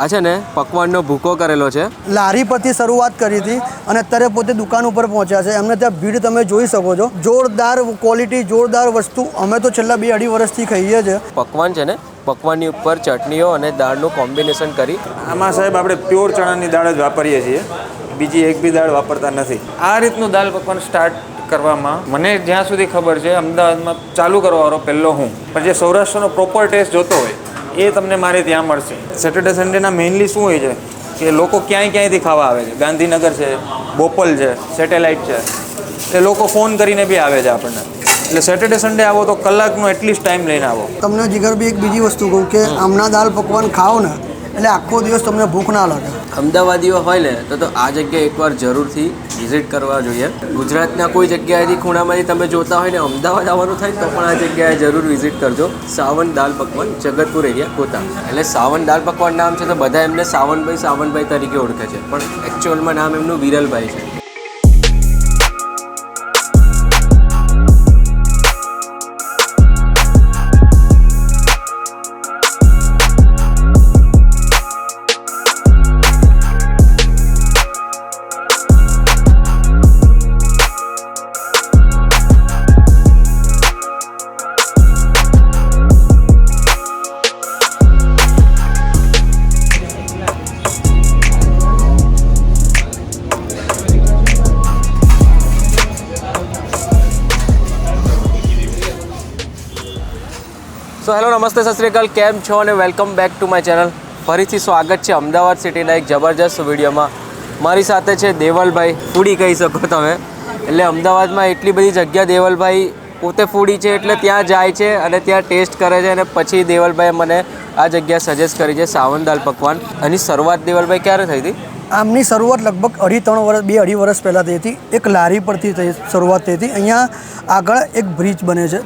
આ છે ને પકવાનનો ભૂકો કરેલો છે. લારી પરથી શરૂઆત કરી હતી અને અત્યારે પોતે દુકાન ઉપર પહોંચ્યા છે. એમને ત્યાં ભીડ તમે જોઈ શકો છો. જોરદાર ક્વોલિટી, જોરદાર વસ્તુ. અમે તો છેલ્લા 2-2.5 વર્ષથી ખાઈએ છીએ. પકવાન છે ને, પકવાનની ઉપર ચટણીઓ અને દાળનું કોમ્બિનેશન કરી. આમાં સાહેબ આપણે પ્યોર ચણાની દાળ જ વાપરીએ છીએ, બીજી એક બી દાળ વાપરતા નથી. આ રીતનું દાળ પકવાન સ્ટાર્ટ કરવામાં મને જ્યાં સુધી ખબર છે અમદાવાદમાં ચાલુ કરવાનો પહેલો હું, પણ જે સૌરાષ્ટ્રનો પ્રોપર ટેસ્ટ જોતો હોય એ તમને મારે ત્યાં મળશે. સેટરડે સન્ડેના મેઇનલી શું હોય છે કે લોકો ક્યાંયથી ખાવા આવે છે. ગાંધીનગર છે, બોપલ છે, સેટેલાઇટ છે, એ લોકો ફોન કરીને બી આવે છે આપણને. એટલે સેટરડે સન્ડે આવો તો કલાકનો એટલીસ્ટ ટાઈમ લઈને આવો. તમને જીગરભાઈ એક બીજી વસ્તુ કહું કે આમના દાળ પકવાન ખાઓ ને એટલે આખો દિવસ તમને ભૂખ ના લાગે. અમદાવાદીઓ હોય ને તો આ જગ્યાએ એકવાર જરૂરથી વિઝિટ કરવા જોઈએ. ગુજરાતના કોઈ જગ્યાએથી ખૂણામાંથી તમે જોતા હોય ને અમદાવાદ આવવાનું થાય તો પણ આ જગ્યાએ જરૂર વિઝિટ કરજો. સાવન દાલ પકવાન, જગતપુર એરિયા, ગોતા. એટલે સાવન દાલ પકવાન નામ છે તો બધા એમને સાવનભાઈ તરીકે ઓળખે છે, પણ એકચ્યુઅલમાં નામ એમનું વિરલભાઈ છે. સો હેલો, નમસ્તે, સત શ્રી અકાલ, કેમ છો અને welcome back to my channel. ફરીથી સ્વાગત છે અમદાવાદ સિટીના એક જબરજસ્ત વિડીયોમાં. મારી સાથે છે દેવલભાઈ, ફૂડી કહી શકો તમે. એટલે અમદાવાદમાં એટલી બધી જગ્યા, દેવલભાઈ પોતે ફૂડી છે એટલે ત્યાં જાય છે અને ત્યાં ટેસ્ટ કરે છે અને પછી દેવલભાઈએ મને આ જગ્યા સજેસ્ટ કરી છે, સાવન દાલ પકવાન. આની શરૂઆત દેવલભાઈ ક્યારે થઈ હતી? આમની શરૂઆત લગભગ 2.5 વર્ષ પહેલાં થઈ હતી. એક લારી પરથી શરૂઆત થઈ હતી. અહીંયા આગળ એક બ્રિજ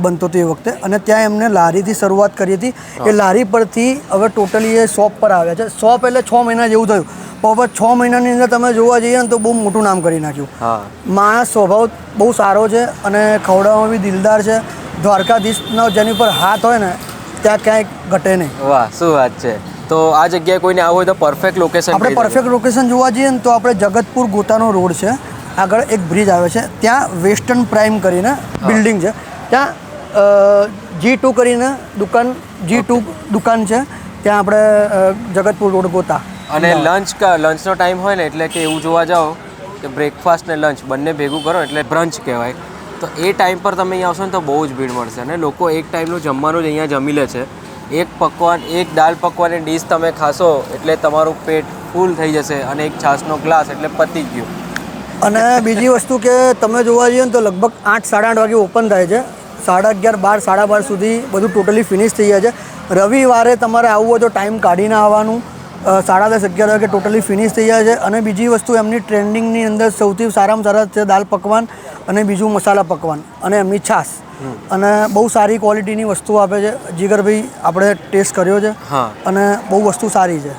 બનતો તે વખતે, અને ત્યાં એમને લારીથી શરૂઆત કરી હતી. એ લારી પરથી હવે ટોટલી એ શોપ પર આવ્યા છે. શોપ એટલે 6 મહિના જેવું થયું, પણ હવે 6 મહિનાની અંદર તમે જોવા જઈએ ને તો બહુ મોટું નામ કરી નાખ્યું. માણસ સ્વભાવ બહુ સારો છે અને ખવડાવવામાં બી દિલદાર છે. દ્વારકાધીશનો જેની પર હાથ હોય ને ત્યાં ક્યાંય ઘટે નહીં. વાહ, શું વાત છે. તો આ જગ્યાએ કોઈને આવવું હોય તો પરફેક્ટ લોકેશન. આપણે પરફેક્ટ લોકેશન જોવા જઈએ ને તો આપણે જગતપુર ગોતાનો રોડ છે, આગળ એક બ્રિજ આવે છે, ત્યાં વેસ્ટર્ન પ્રાઇમ કરીને બિલ્ડિંગ છે, ત્યાં G2 કરીને દુકાન છે, ત્યાં આપણે જગતપુર રોડ ગોતા. અને લંચનો ટાઈમ હોય ને એટલે કે એવું જોવા જાઓ કે બ્રેકફાસ્ટ ને લંચ બંને ભેગું કરો એટલે બ્રંચ કહેવાય. તો એ ટાઈમ પર તમે અહીંયા આવશો ને તો બહુ જ ભીડ મળશે અને લોકો એક ટાઈમનું જમવાનું જ અહીંયા જમી લે છે. એક દાલ પકવાનની ડીશ તમે ખાશો એટલે તમારું પેટ ફૂલ થઈ જશે અને એક છાશનો ગ્લાસ એટલે પતી ગયું. અને બીજી વસ્તુ કે તમે જોવા જઈએ ને તો લગભગ 8-8:30 વાગે ઓપન થાય છે, 11:30, 12, 12:30 સુધી બધું ટોટલી ફિનિશ થઈ જાય છે. રવિવારે તમારે આવવું હોય તો ટાઈમ કાઢીને આવવાનું. 10:30, 11 વાગે ટોટલી ફિનિશ થઈ જાય છે. અને બીજી વસ્તુ એમની ટ્રેન્ડિંગની અંદર સૌથી સારામાં સારા છે દાલ પકવાન અને બીજું મસાલા પકવાન અને એમની છાશ. અને બહુ સારી ક્વોલિટીની વસ્તુ આપે છે. જીગરભાઈ આપણે ટેસ્ટ કર્યો છે અને બહુ વસ્તુ સારી છે.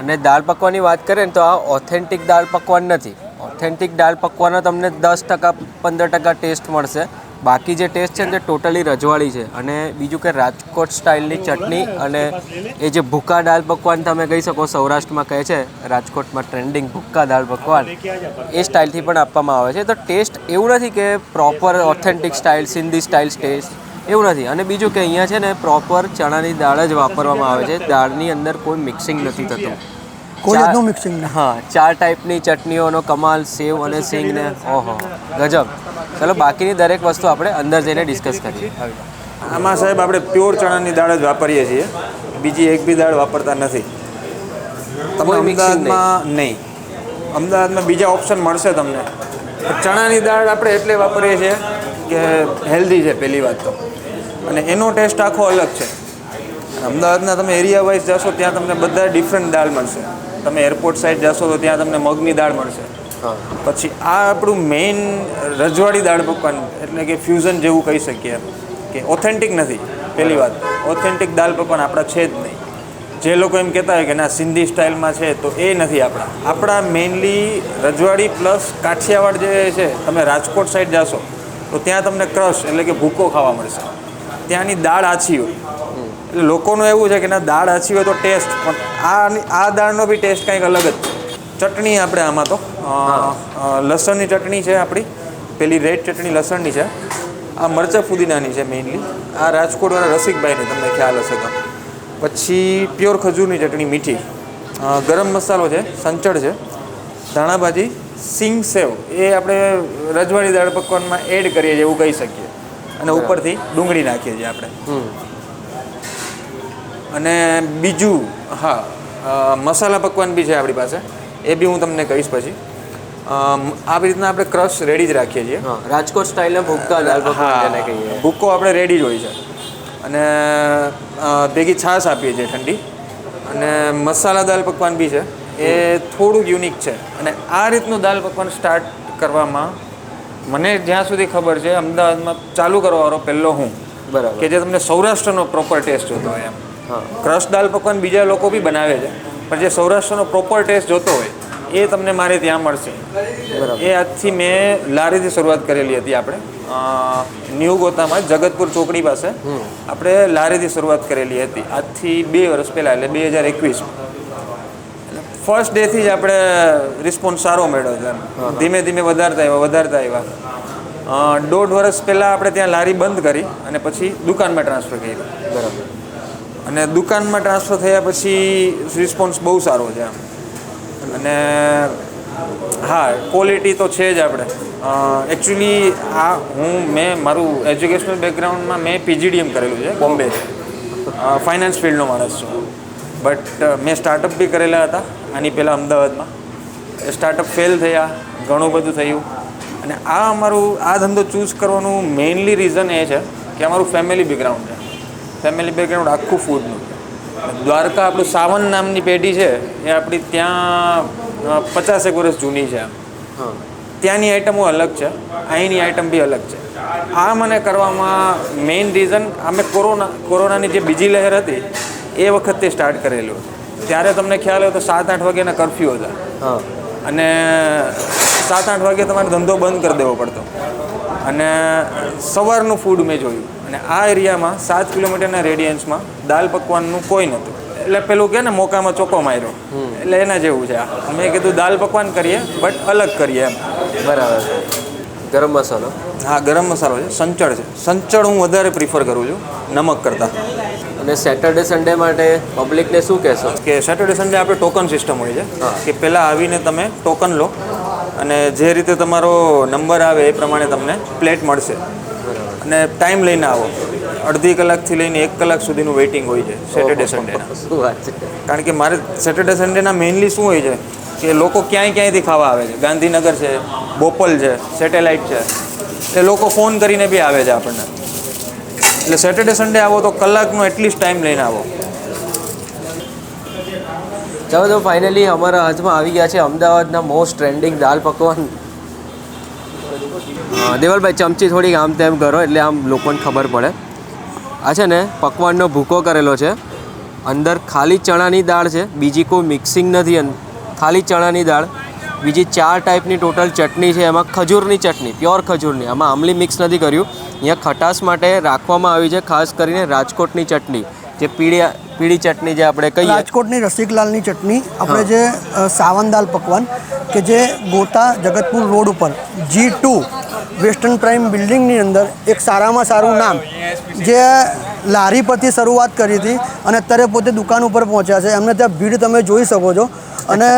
અને દાલ પકવાનની વાત કરીએ ને તો આ ઓથેન્ટિક દાલ પકવાન નથી. ઓથેન્ટિક દાલ પકવાનનો તમને 10%, 15% ટેસ્ટ મળશે. બાકી જે ટેસ્ટ છે ને તે ટોટલી રજવાડી છે. અને બીજું કે રાજકોટ સ્ટાઇલની ચટણી અને એ જે ભૂકા દાલ પકવાન તમે કહી શકો, સૌરાષ્ટ્રમાં કહે છે રાજકોટમાં ટ્રેન્ડિંગ ભૂકા દાલ પકવાન, એ સ્ટાઇલથી પણ આપવામાં આવે છે. તો ટેસ્ટ એવું નથી કે proper authentic style, Sindhi style test એવું નથી. અને બીજું કે અહીંયા છે ને પ્રોપર ચણાની દાળ જ વાપરવામાં આવે છે. દાળની અંદર કોઈ મિક્સિંગ નથી થતું, કોઈ જાતનું મિક્સિંગ નહીં. 4 ટાઈપની ચટણીઓનો કમાલ, સેવ અને સિંગ ને ઓહો ગજબ. ચલો બાકીની દરેક વસ્તુ આપણે અંદર જઈને ડિસ્કસ કરીએ. આમાં સાહેબ આપણે પ્યોર ચણાની દાળ જ વાપરીએ છીએ, બીજી એક બી દાળ વાપરતા નથી. તમને અમદાવાદમાં નહીં, અમદાવાદમાં બીજા ઓપ્શન મળશે તમને. ચણાની દાળ આપણે એટલે વાપરીએ છીએ કે હેલ્ધી છે પહેલી વાત તો, અને એનો ટેસ્ટ આખો અલગ છે. અમદાવાદના તમે એરિયા વાઇઝ જશો ત્યાં તમને બધા ડિફરન્ટ દાળ મળશે. તમે એરપોર્ટ સાઈડ જશો તો ત્યાં તમને મગની દાળ મળશે. પછી આ આપણું મેઇન રજવાડી દાળ પકવાન એટલે કે ફ્યુઝન જેવું કહી શકીએ કે ઓથેન્ટિક નથી. પહેલી વાત, ઓથેન્ટિક દાળ પકવાન આપણા છે જ નહીં. જે લોકો એમ કહેતા હોય કે ના સિંધી સ્ટાઇલમાં છે, તો એ નથી આપણા મેઇનલી રજવાડી પ્લસ કાઠિયાવાડ જે છે. તમે રાજકોટ સાઈડ જશો તો ત્યાં તમને ક્રશ એટલે કે ભૂકો ખાવા મળશે. ત્યાંની દાળ આછી હોય એટલે લોકોનું એવું છે કે ના દાળ આછી હોય તો ટેસ્ટ, પણ આ દાળનો બી ટેસ્ટ કંઈક અલગ જ છે. ચટણી આપણે આમાં તો લસણની ચટણી છે આપણી, પેલી રેડ ચટણી લસણની છે, આ મરચાં ફુદીનાની છે મેઇનલી, આ રાજકોટવાળા રસિકભાઈની તમને ખ્યાલ હશે તો. પછી પ્યોર ખજૂરની ચટણી મીઠી, ગરમ મસાલો છે, સંચળ છે, ધાણાભાજી, સિંગ સેવ એ આપણે રજવાડી દાળ પકવાનમાં એડ કરીએ છીએ એવું કહી શકીએ, અને ઉપરથી ડુંગળી નાખીએ છીએ આપણે. અને બીજું મસાલા પકવાન બી છે આપણી પાસે, એ બી હું તમને કહીશ પછી. આવી રીતના આપણે ક્રશ રેડી જ રાખીએ છીએ. રાજકોટ સ્ટાઇલના ભૂક્કા દાળ પકવાન જેને કહીએ. ભૂક્કો આપણે રેડી જ હોય છે, અને ભેગી છાશ આપીએ છીએ ઠંડી. અને મસાલા દાળ પકવાન બી છે, એ થોડુંક યુનિક છે. અને આ રીતનું દાળ પકવાન સ્ટાર્ટ કરવામાં મને જ્યાં સુધી ખબર છે અમદાવાદમાં ચાલુ કરવાવાળો પહેલો હું, બરાબર, કે જે તમને સૌરાષ્ટ્રનો પ્રોપર ટેસ્ટ જોતો હોય એમ. ક્રશ દાળ પકવાન બીજા લોકો બી બનાવે છે, પણ જે સૌરાષ્ટ્રનો પ્રોપર ટેસ્ટ જોતો હોય એ તમને મારે ત્યાં મળશે. એ આજથી મેં લારીથી શરૂઆત કરેલી હતી આપણે ન્યૂ ગોતામાં, જગતપુર ચોકડી પાસે આપણે લારીથી શરૂઆત કરેલી હતી આજથી 2 વર્ષ પહેલાં, એટલે 2021. ફર્સ્ટ ડેથી જ આપણે રિસ્પોન્સ સારો મળ્યો છે એમ. ધીમે ધીમે વધારતા આવ્યા. 1.5 વર્ષ પહેલાં આપણે ત્યાં લારી બંધ કરી અને પછી દુકાનમાં ટ્રાન્સફર કરી. બરાબર. અને દુકાનમાં ટ્રાન્સફર થયા પછી રિસ્પોન્સ બહુ સારો છે એમ. અને હા, ક્વોલિટી તો છે જ આપણે. એકચ્યુઅલી મેં મારું એજ્યુકેશનલ બેકગ્રાઉન્ડમાં મેં PGDM કરેલું છે બોમ્બે, ફાઇનાન્સ ફિલ્ડનો માણસ છું. બટ મેં સ્ટાર્ટઅપ બી કરેલા હતા આની પહેલાં અમદાવાદમાં. એ સ્ટાર્ટઅપ ફેલ થયા, ઘણું બધું થયું. અને આ ધંધો ચૂઝ કરવાનું મેઇનલી રીઝન એ છે કે અમારું ફેમિલી બેકગ્રાઉન્ડ છે. ફેમિલી બેકગ્રાઉન્ડ આખું ફૂડનું. દ્વારકા આપણું સાવન નામની પેઢી છે એ આપણી ત્યાં 50 વર્ષ જૂની છે. ત્યાંની આઈટમો અલગ છે, અહીંની આઈટમ બી અલગ છે. આ મને કરવામાં મેઇન રીઝન, અમે કોરોનાની જે બીજી લહેર હતી એ વખતે સ્ટાર્ટ કરેલું. ત્યારે તમને ખ્યાલ હોય તો 7-8 વાગ્યાના કરફ્યુ હતા, અને 7-8 વાગે તમારે ધંધો બંધ કરી દેવો પડતો. અને સવારનું ફૂડ મેં જોયું, અને આ એરિયામાં 7 કિલોમીટરના રેડિયન્સમાં દાલ પકવાનનું કોઈ નહોતું. એટલે પેલું કે ને મોકામાં ચોકો માર્યો, એટલે એના જેવું છે. મેં કીધું દાલ પકવાન કરીએ બટ અલગ કરીએ એમ. બરાબર. ગરમ મસાલો? હા, ગરમ મસાલો છે, સંચળ છે. સંચળ હું વધારે પ્રિફર કરું છું નમક કરતાં. અને સેટરડે સન્ડે માટે પબ્લિકને શું કહેશો? કે સેટરડે સન્ડે આપણે ટોકન સિસ્ટમ હોય છે કે પહેલાં આવીને તમે ટોકન લો, અને જે રીતે તમારો નંબર આવે એ પ્રમાણે તમને પ્લેટ મળશે. અને ટાઈમ લઈને આવો, 1.5 કલાકથી લઈને 1 કલાક સુધીનું વેઇટિંગ હોય છે સેટરડે સન્ડેના. શું વાત છે! કારણ કે મારે સેટરડે સન્ડેના મેઇનલી શું હોય છે કે લોકો ક્યાંયથી ખાવા આવે છે. ગાંધીનગર છે, બોપલ છે, સેટેલાઇટ છે, એટલે લોકો ફોન કરીને બી આવે છે આપણને. એટલે સેટરડે સન્ડે આવો તો કલાકનો એટલીસ્ટ ટાઈમ લઈને આવો. ચાલો તો ફાઇનલી અમારા હાથમાં આવી ગયા છે અમદાવાદના મોસ્ટ ટ્રેન્ડિંગ દાલ પકવાન. દેવલભાઈ, ચમચી થોડીક આમ તેમ કરો એટલે આમ લોકોને ખબર પડે. આ છે ને પકવાનનો ભૂકો કરેલો છે, અંદર ખાલી ચણાની દાળ છે, બીજી કોઈ મિક્સિંગ નથી. ખાલી ચણાની દાળ, બીજી 4 ટાઈપની ટોટલ ચટણી છે, એમાં ખજૂરની ચટણી, પ્યોર ખજૂરની, આમાં આમલી મિક્સ નથી કર્યું. અહીંયા ખટાશ માટે રાખવામાં આવી છે ખાસ કરીને રાજકોટની ચટણી, જે પીળી ચટણી જે આપણે કહીએ, રાજકોટની રસિકલાલની ચટણી. આપણે જે સાવન દાલ પકવાન કે જે ગોતા જગતપુર રોડ ઉપર G2 વેસ્ટર્ન પ્રાઇમ બિલ્ડિંગની અંદર એક સારામાં સારું નામ, જે લારી પરથી શરૂઆત કરી હતી અને અત્યારે પોતે દુકાન ઉપર પહોંચ્યા છે. એમને ત્યાં ભીડ તમે જોઈ શકો છો, અને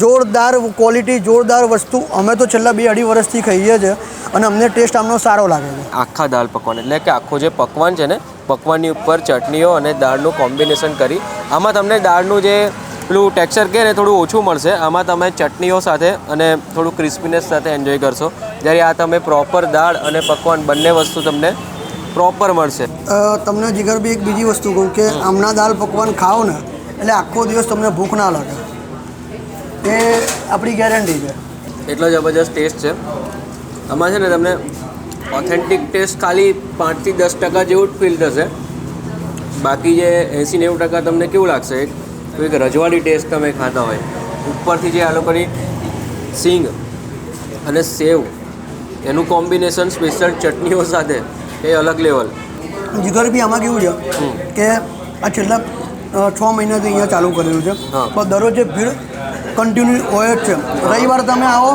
જોરદાર ક્વોલિટી, જોરદાર વસ્તુ. અમે તો છેલ્લા 2-2.5 વર્ષથી ખાઈએ છીએ અને અમને ટેસ્ટ આમનો સારો લાગે છે. આખા દાલ પકવાન એટલે કે આખું જે પકવાન છે ને, પકવાનની ઉપર ચટણીઓ અને દાળનું કોમ્બિનેશન કરી, આમાં તમને દાળનું જે પેલું ટેક્સચર કહે ને થોડું ઓછું મળશે. આમાં તમે ચટણીઓ સાથે અને થોડું ક્રિસ્પીનેસ સાથે એન્જોય કરશો, જ્યારે આ તમે પ્રોપર દાળ અને પકવાન બંને વસ્તુ તમને પ્રોપર મળશે. તમને જીગરભાઈ એક બીજી વસ્તુ કહું કે આમના દાલ પકવાન ખાઓ ને એટલે આખો દિવસ તમને ભૂખ ના લાગે, એ આપણી ગેરંટી છે. એટલો જબરજસ્ત ટેસ્ટ છે આમાં. છે ને તમને ઓથેન્ટિક ટેસ્ટ ખાલી 5 થી 10% જેવું જ ફીલ થશે. બાકી જે 80-90% તમને કેવું લાગશે, એક રજવાડી ટેસ્ટ તમે ખાતા હોય. ઉપરથી જે આ લોકોની સિંગ અને સેવ, એનું કોમ્બિનેશન સ્પેશિયલ ચટણીઓ સાથે, એ અલગ લેવલ. જીગરભાઈ આમાં કેવું છે કે આ છેલ્લા 6 મહિનાથી અહીંયા ચાલુ કરેલું છે હા. પણ દરરોજ ભીડ કન્ટિન્યુ હોય જ છે. રવિવાર તમે આવો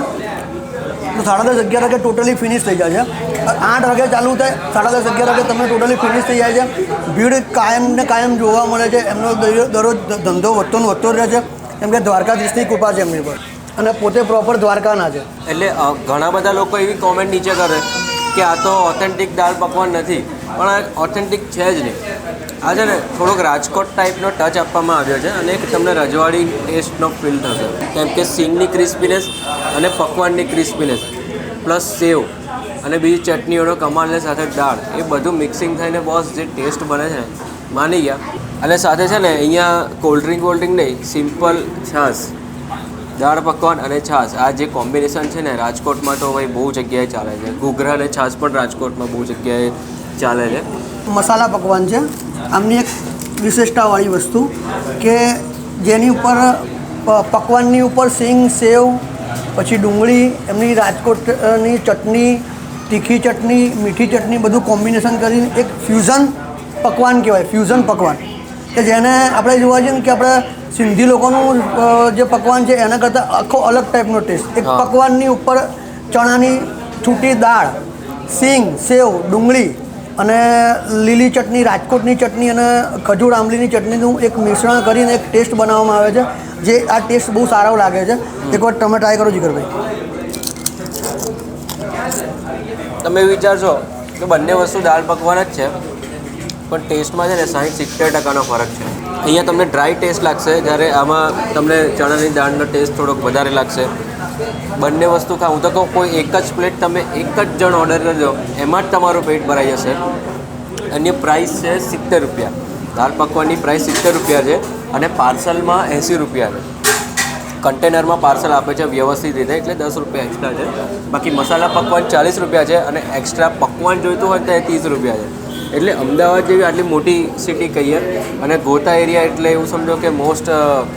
તો 10:30 11 વાગે ટોટલી ફિનિશ થઈ જાય છે. 8 વાગે ચાલુ થાય, 10:30 11 વાગે તમે ટોટલી ફિનિશ થઈ જાય છે. ભીડ કાયમ ને કાયમ જોવા મળે છે. એમનો દરરોજ ધંધો વધતો ને વધતો રહે છે, કેમ કે દ્વારકાધીશની કૃપા છે એમની પર, અને પોતે પ્રોપર દ્વારકાના છે. એટલે ઘણા બધા લોકો એવી કોમેન્ટ નીચે કરે કે આ તો ઓથેન્ટિક દાળ પકવાન નથી, પણ આ ઓથેન્ટિક છે જ નહીં. આ છે ને થોડોક રાજકોટ ટાઈપનો ટચ આપવામાં આવ્યો છે અને એક તમને રજવાડી ટેસ્ટનો ફીલ થશે, કેમ કે સિંગની ક્રિસ્પીનેસ અને પકવાનની ક્રિસ્પીનેસ પ્લસ સેવ અને બીજી ચટણીઓનો કમાલને સાથે દાળ, એ બધું મિક્સિંગ થઈને બોસ જે ટેસ્ટ બને છે માની ગયા. અને સાથે છે ને અહીંયા કોલ્ડ ડ્રિંક નહીં, સિમ્પલ છાશ, દાળ પકવાન અને છાશ, આ જે કોમ્બિનેશન છે ને રાજકોટમાં તો ભાઈ બહુ જગ્યાએ ચાલે છે. ઘૂઘરા અને છાશ પણ રાજકોટમાં બહુ જગ્યાએ ચાલે છે. મસાલા પકવાન છે. આમની એક વિશેષતાવાળી વસ્તુ કે જેની ઉપર પકવાનની ઉપર સિંગ, સેવ, પછી ડુંગળી, એમની રાજકોટની ચટણી, તીખી ચટણી, મીઠી ચટણી, બધું કોમ્બિનેશન કરીને એક ફ્યુઝન પકવાન કહેવાય. ફ્યુઝન પકવાન કે જેને આપણે જોવા જઈએ ને કે આપણે સિંધી લોકોનું જે પકવાન છે એના કરતાં આખો અલગ ટાઈપનો ટેસ્ટ. એક પકવાનની ઉપર ચણાની છૂટી દાળ, સિંગ, સેવ, ડુંગળી અને લીલી ચટણી, રાજકોટની ચટણી અને ખજૂર આંબલીની ચટણીનું એક મિશ્રણ કરીને એક ટેસ્ટ બનાવવામાં આવે છે, જે આ ટેસ્ટ બહુ સારો લાગે છે. એકવાર તમે ટ્રાય કરો જીગરભાઈ. તમે વિચારશો કે બંને વસ્તુ દાળ પકવાન જ છે, પણ ટેસ્ટમાં છે ને 60-70% ફરક છે. અહીંયા તમને ડ્રાય ટેસ્ટ લાગશે, જ્યારે આમાં તમને ચણાની દાળનો ટેસ્ટ થોડોક વધારે લાગશે. બંને વસ્તુ ખાઉં તો કહું, કોઈ એક જ પ્લેટ તમે એક જ જણ ઓર્ડર કરજો, એમાં જ તમારું પેટ ભરાઈ જશે. એની પ્રાઇસ છે 70 રૂપિયા. દાળ પકવાનની પ્રાઇસ 70 રૂપિયા છે અને પાર્સલમાં 80 રૂપિયા છે. કન્ટેનરમાં પાર્સલ આપે છે વ્યવસ્થિત રીતે, એટલે 10 રૂપિયા એક્સ્ટ્રા છે. બાકી મસાલા પકવાન 40 રૂપિયા છે અને એક્સ્ટ્રા પકવાન જોઈતું હોય તો એ 30 રૂપિયા છે. એટલે અમદાવાદ જેવી આટલી મોટી સિટી કહીએ અને ગોતા એરિયા એટલે એવું સમજો કે મોસ્ટ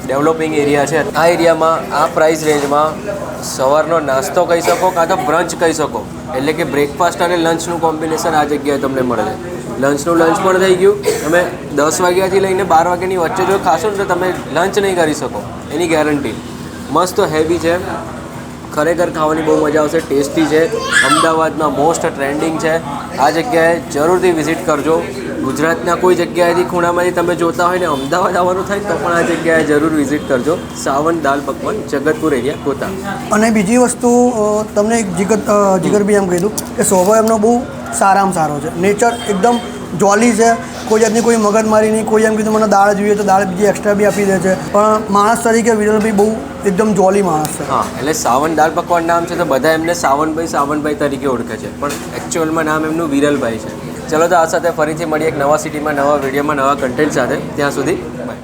ડેવલપિંગ એરિયા છે. આ એરિયામાં આ પ્રાઇસ રેન્જમાં સવારનો નાસ્તો કહી શકો કાં તો બ્રંચ કહી શકો, એટલે કે બ્રેકફાસ્ટ અને લંચનું કોમ્બિનેશન આ જગ્યાએ તમને મળે છે. લંચનું લંચ પણ થઈ ગયું. તમે 10 વાગ્યાથી લઈને 12 વાગ્યાની વચ્ચે જો ખાશો ને તો તમે લંચ નહીં કરી શકો, એની ગેરંટી. મસ્ત હેવી છે, ખરેખર ખાવાની બહુ મજા આવશે. ટેસ્ટી છે, અમદાવાદમાં મોસ્ટ ટ્રેન્ડિંગ છે. આ જગ્યાએ જરૂરથી વિઝિટ કરજો. ગુજરાતના કોઈ જગ્યાએથી ખૂણામાંથી તમે જોતા હોય ને અમદાવાદ આવવાનું થાય તો પણ આ જગ્યાએ જરૂર વિઝિટ કરજો. સાવન દાલ પકવાન, જગતપુર એરિયા, ગોતા. અને બીજી વસ્તુ તમને એક જીગરભાઈ એમ કીધું કે સ્વભાવ એમનો બહુ સારામાં સારો છે. નેચર એકદમ જોલી છે, કોઈ જાતની કોઈ મગજમારી નહીં. કોઈ એમ કીધું મને દાળ જોઈએ તો દાળ બીજી એક્સ્ટ્રા બી આપી દે છે. પણ માણસ તરીકે વિરલભાઈ બહુ એકદમ જોલી માણસ છે. હા, એટલે સાવન દાલ પકવાન નામ છે તો બધા એમને સાવનભાઈ તરીકે ઓળખે છે, પણ એકચ્યુઅલમાં નામ એમનું વિરલભાઈ છે. ચલો તો આ સાથે ફરીથી મળીએ એક નવા સિટીમાં, નવા વિડીયોમાં, નવા કન્ટેન્ટ સાથે. ત્યાં સુધી બાય.